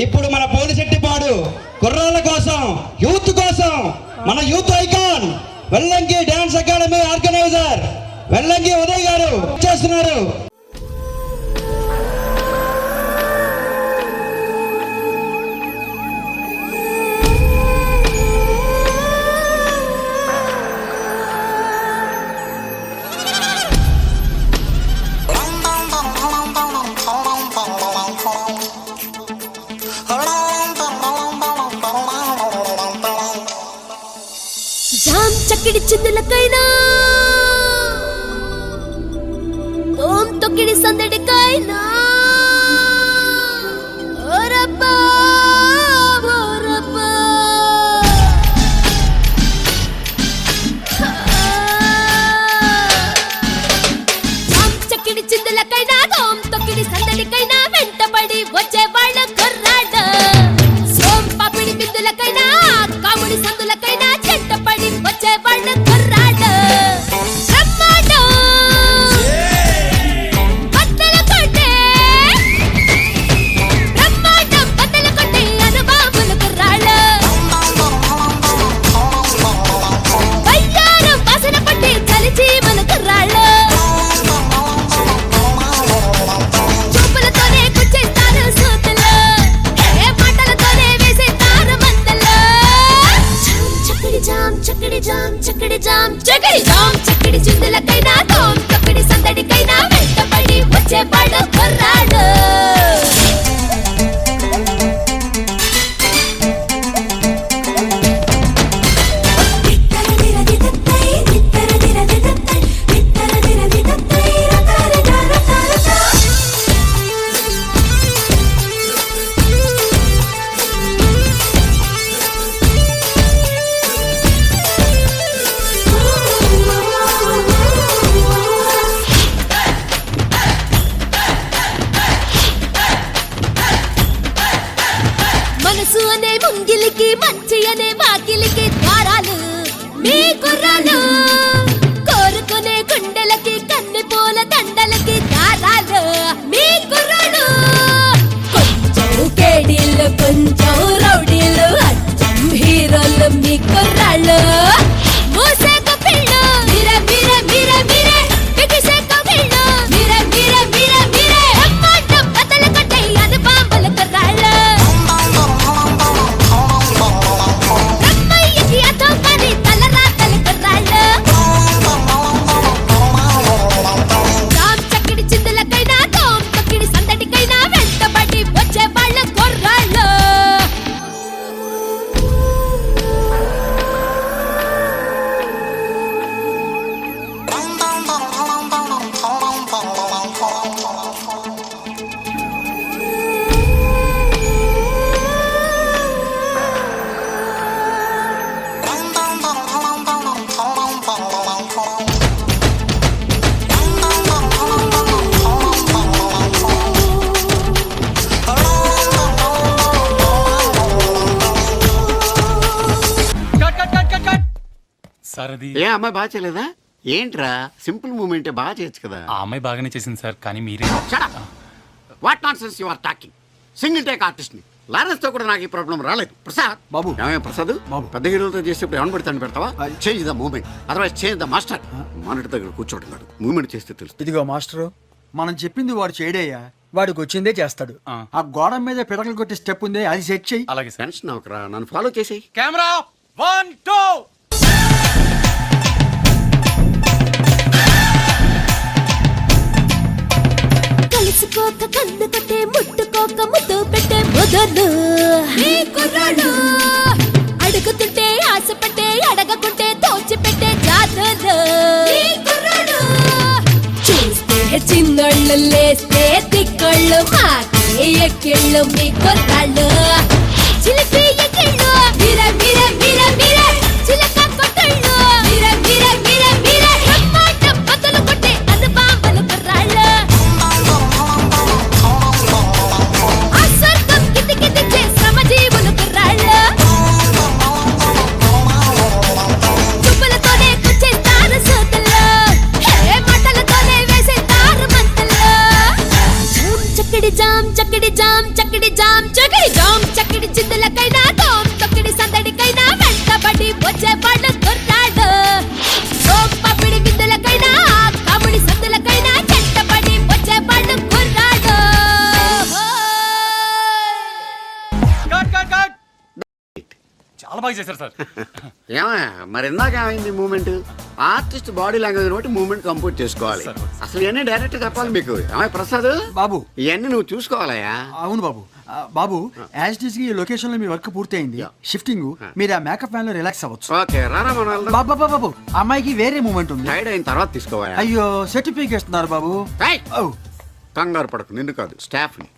ఇప్పుడు మన పోలిశెట్టిపాడు కుర్రాళ్ళ కోసం, యూత్ కోసం మన youth icon Vellanki dance academy organizer Vellanki Uday గారు చేస్తున్నారు. జామ్ చక్కిడి చిందులకైనా ఓం తొక్కిడి సందడికైనా ఓరబ్బా ఓరబ్బా జామ్ చక్కిడి చిందులకైనా ఓం తొక్కిడి సందడికైనా వెంటబడి వచ్చేవాళ్ళ కుర్రాడు. సోం పాపిడి బిందులకైనా కాముడి సందులకైనా చెంటపడి వచ్చేవాళ్ళ కుర్రాడు. బ్రహ్మాండం బద్దలు కొట్టే బ్రహ్మాండం బద్దలు కొట్టే అనుభావులు కుర్రాళ్ళు. వయ్యారం వాసన పట్టి చలిచీమల కుర్రాళ్ళు. చూపులతోనే గుచ్చేస్తారు సూతులు, ఏ మాటలతోనే వేసేస్తారు మందలు. చక్కడి జామ్ చక్కడి జామ్ చక్కడి జామ్ చక్కడి జామ్ చక్కడి చిందులకైనా తోం తొక్కడి సందడికైనా వెంటబడి వచ్చేవాడు కుర్రాడు. మనసు అనే ముంగిలికి మంచి అనే వాకిలికి ద్వారాలు మీ కుర్రాలు. కోరుకునే గుండెలకి కన్నె పూల దండలకి దారాలు మీ కుర్రాలు. కొంచెం కేడీలు కొంచెం రౌడీలు అచ్చం హీరోలు మీ కుర్రాళ్ళు. మూసేక పిళ్ళు మిర మిర మిర మిరే బిగిసేక పిళ్ళు మిర మిర మిర మిరే బ్రహ్మాండం బద్దలు కొట్టే అనుభావుల కుర్రాళ్ళు. బ్రహ్మయ్యకి అదో పని తలరాతల కుర్రాళ్ళు. జామ్ చక్కిడి చిందులకైనా తోం తొక్కిడి సందడికైనా వెంటబడి వచ్చేవాళ్ళ కుర్రాళ్ళు. సార్ అది ఏ అమ్మాయి బాగా చేయలేదా? ఏంట్రా సింపుల్ మూమెంట్ బాగా చేయొచ్చు కదా. ఆ అమ్మాయి బాగానే చేసింది సార్, కానీ మీరే what nonsense you are talking. Single take artist ని లారెన్స్ తో కూడా నాకు ఈ ప్రాబ్లం రాలేదు. ప్రసాద్ బాబు. ఏమయ్య ప్రసాద్ బాబు. పెద్ద హీరోలతో చేసేప్పుడు ఏమని పెడతాను పెడతావా? Change the moment, otherwise change the master. Monitor దగ్గర కూర్చోండి, మూమెంట్ చేస్తే తెలుస్తుంది. ఇదిగో మాస్టరు, మనం చెప్పింది వాడు చేయడయ్యా, వాడికి వచ్చిందే చేస్తాడు. ఆ. ఆ గోడ మీద పిడకలు కొట్టే స్టెప్ ఉంది, అది సెట్ చెయ్యి. అలాగే సార్. టెన్షన్ అవకరా, నన్ను ఫాలో చేసేయి. కెమెరా 1 2 కలుసుకోక కన్ను కట్టే ముట్టుకోక ముద్దు పెట్టే మొదలు మీ కుర్రాడు. అడుగుతుంటే ఆశపట్టే అడగకుంటే తోచిపెట్టే జాతరు మీ కుర్రాడు. చూస్తే చిన్నోళ్ళు లేస్తే తిక్కళ్ళు మాకే ఎక్కిళ్ళు మీ కుర్రాళ్ళు. చిలిపి ఎక్కిళ్ళు మిర మిర మిర మిర చిలక కొట్టళ్ళు మిర మిర మిర మిర బ్రహ్మాండం బద్దలు కొట్టే అనుభావుల కుర్రాళ్ళు. ఆ స్వర్గం కిందికి తెచ్చే శ్రమజీవుల కుర్రాళ్ళు. చూపులతోనే గుచ్చేస్తారు సూతులు, ఏ మాటలతోనే వేసేస్తారు మంటలు. జామ్ చక్కడి జామ్ చక్కడి జామ్ చక్కడి జామ్ చక్కడి జామ్ చాలా బాగా చేశారు సార్ ఏమయ్యా మరి ఇందాక ఏమైంది మూమెంట్? ఆర్టిస్ట్ బాడీ లాంగ్వేజ్ బట్టి మూమెంట్ కంప్లీట్ చేసుకోవాలి. సరే. అసలు ఇవన్నీ డైరెక్ట్ చెప్పాలి మీకు. ఏమయ్య ప్రసాద్, బాబు. ఇవన్నీ నువ్వు చూసుకోవాలయ్యా. అవును బాబు. బాబు, యాజ్ ఇట్ ఈస్ గా ఈ లొకేషన్ లో మీ వర్క్ పూర్తయింది. Yeah. షిఫ్టింగ్ మీరు ఆ మేకప్ ఫ్యాన్ లో రిలాక్స్ అవ్వచ్చు. ఓకే రారా మనం వెళ్దాం. బాబు బాబు బాబు, అమ్మాయికి వేరే మూమెంట్ ఉంది. టైర్డ్ అయిన తర్వాత తీసుకోవాలి. అయ్యో, సర్టిఫికేట్ ఇస్తున్నారు బాబు. ఏయ్! ఓ, కంగారు పడకు, నిన్ను కాదు స్టాఫ్ ని.